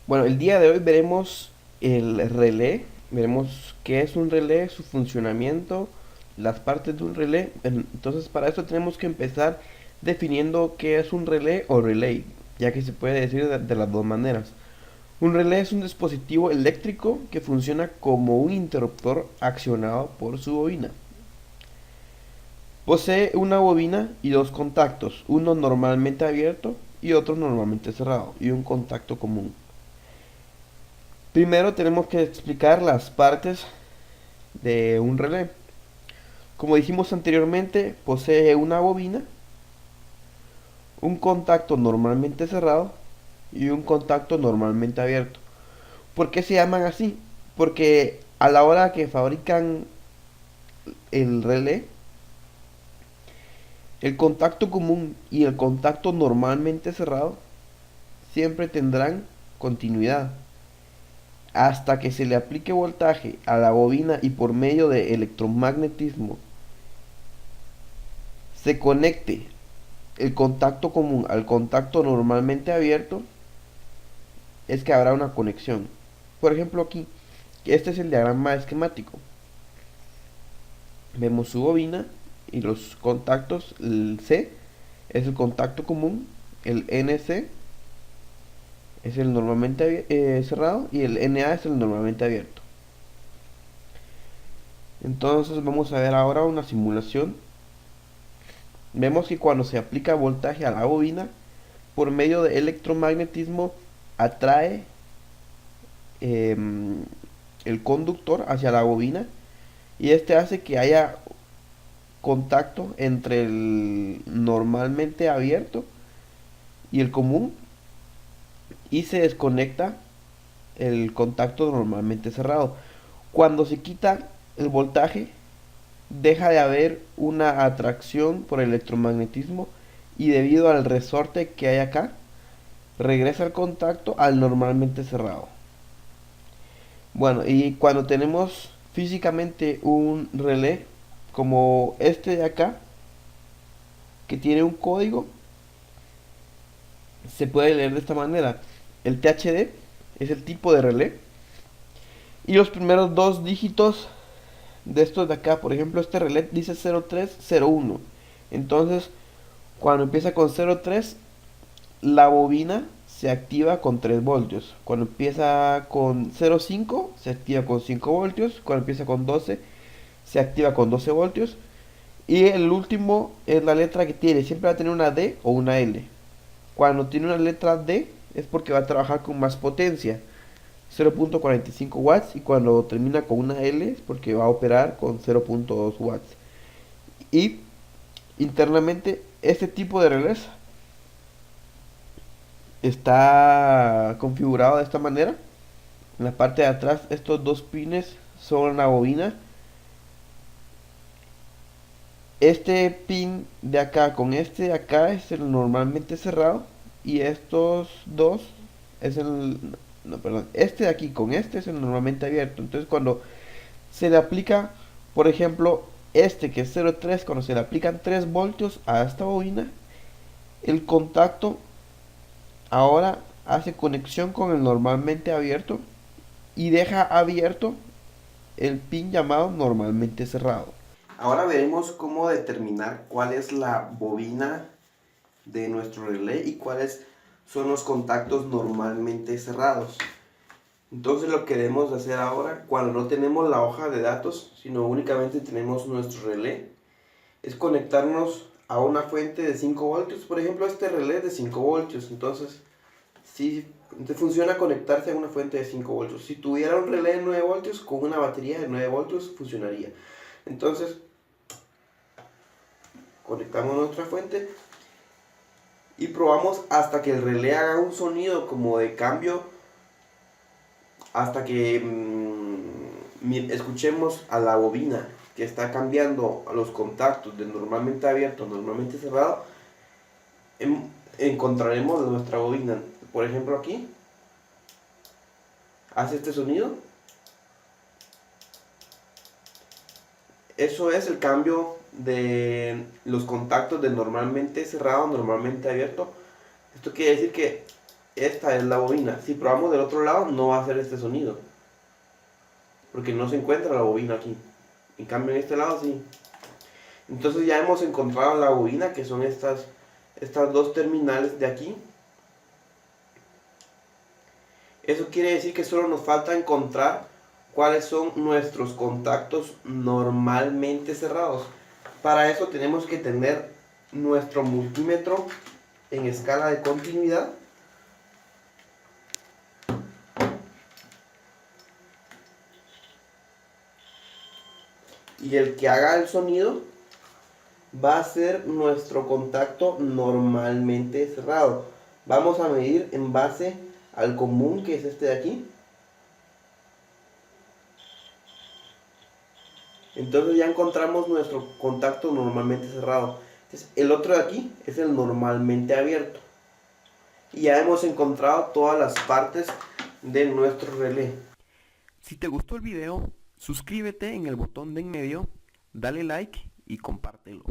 Bueno, el día de hoy veremos el relé, veremos qué es un relé, su funcionamiento, las partes de un relé. Entonces, para eso tenemos que empezar definiendo qué es un relé o relay, ya que se puede decir de las dos maneras. Un relé es un dispositivo eléctrico que funciona como un interruptor accionado por su bobina. Posee una bobina y dos contactos, uno normalmente abierto y otro normalmente cerrado, y un contacto común. Primero tenemos que explicar las partes de un relé. Como dijimos anteriormente, posee una bobina, un contacto normalmente cerrado y un contacto normalmente abierto. ¿Por qué se llaman así? Porque a la hora que fabrican el relé, el contacto común y el contacto normalmente cerrado siempre tendrán continuidad hasta que se le aplique voltaje a la bobina y por medio de electromagnetismo se conecte el contacto común al contacto normalmente abierto, es que habrá una conexión. Por ejemplo aquí, este es el diagrama esquemático. Vemos su bobina y los contactos, el C es el contacto común, el NC es el normalmente cerrado y el NA es el normalmente abierto. Entonces vamos a ver ahora una simulación. Vemos que cuando se aplica voltaje a la bobina, por medio de electromagnetismo atrae eh, el conductor hacia la bobina y este hace que haya contacto entre el normalmente abierto y el común y se desconecta el contacto normalmente cerrado. Cuando se quita el voltaje, deja de haber una atracción por el electromagnetismo y debido al resorte que hay acá, regresa el contacto al normalmente cerrado. Bueno, y cuando tenemos físicamente un relé como este de acá, que tiene un código, se puede leer de esta manera. El THD es el tipo de relé. Y los primeros dos dígitos de estos de acá, por ejemplo, este relé dice 0301. Entonces, cuando empieza con 03, la bobina se activa con 3 voltios. Cuando empieza con 05, se activa con 5 voltios. Cuando empieza con 12, se activa con 12 voltios. Y el último es la letra que tiene. Siempre va a tener una D o una L. Cuando tiene una letra D es porque va a trabajar con más potencia, 0.45 watts. Y cuando termina con una L es porque va a operar con 0.2 watts. Y internamente este tipo de relés está configurado de esta manera. En la parte de atrás estos dos pines son la bobina. Este pin de acá con este de acá es el normalmente cerrado y estos dos es el, no, perdón, este de aquí con este es el normalmente abierto. Entonces cuando se le aplica, por ejemplo, este que es 0.3, cuando se le aplican 3 voltios a esta bobina, el contacto ahora hace conexión con el normalmente abierto y deja abierto el pin llamado normalmente cerrado. Ahora veremos cómo determinar cuál es la bobina de nuestro relé y cuáles son los contactos normalmente cerrados. Entonces lo que debemos hacer ahora, cuando no tenemos la hoja de datos, sino únicamente tenemos nuestro relé, es conectarnos a una fuente de 5 voltios. Por ejemplo, este relé es de 5 voltios, entonces sí funciona conectarse a una fuente de 5 voltios. Si tuviera un relé de 9 voltios, con una batería de 9 voltios funcionaría. Entonces conectamos nuestra fuente y probamos hasta que el relé haga un sonido como de cambio, hasta que escuchemos a la bobina que está cambiando a los contactos de normalmente abierto a normalmente cerrado. Encontraremos nuestra bobina. Por ejemplo, aquí hace este sonido. Eso es el cambio de los contactos de normalmente cerrado a normalmente abierto. Esto quiere decir que esta es la bobina. Si probamos del otro lado no va a hacer este sonido, porque no se encuentra la bobina aquí. En cambio en este lado sí. Entonces ya hemos encontrado la bobina, que son estas dos terminales de aquí. Eso quiere decir que solo nos falta encontrar cuáles son nuestros contactos normalmente cerrados. Para eso tenemos que tener nuestro multímetro en escala de continuidad. Y el que haga el sonido va a ser nuestro contacto normalmente cerrado. Vamos a medir en base al común, que es este de aquí. Entonces ya encontramos nuestro contacto normalmente cerrado. Entonces, el otro de aquí es el normalmente abierto. Y ya hemos encontrado todas las partes de nuestro relé. Si te gustó el video, suscríbete en el botón de en medio, dale like y compártelo.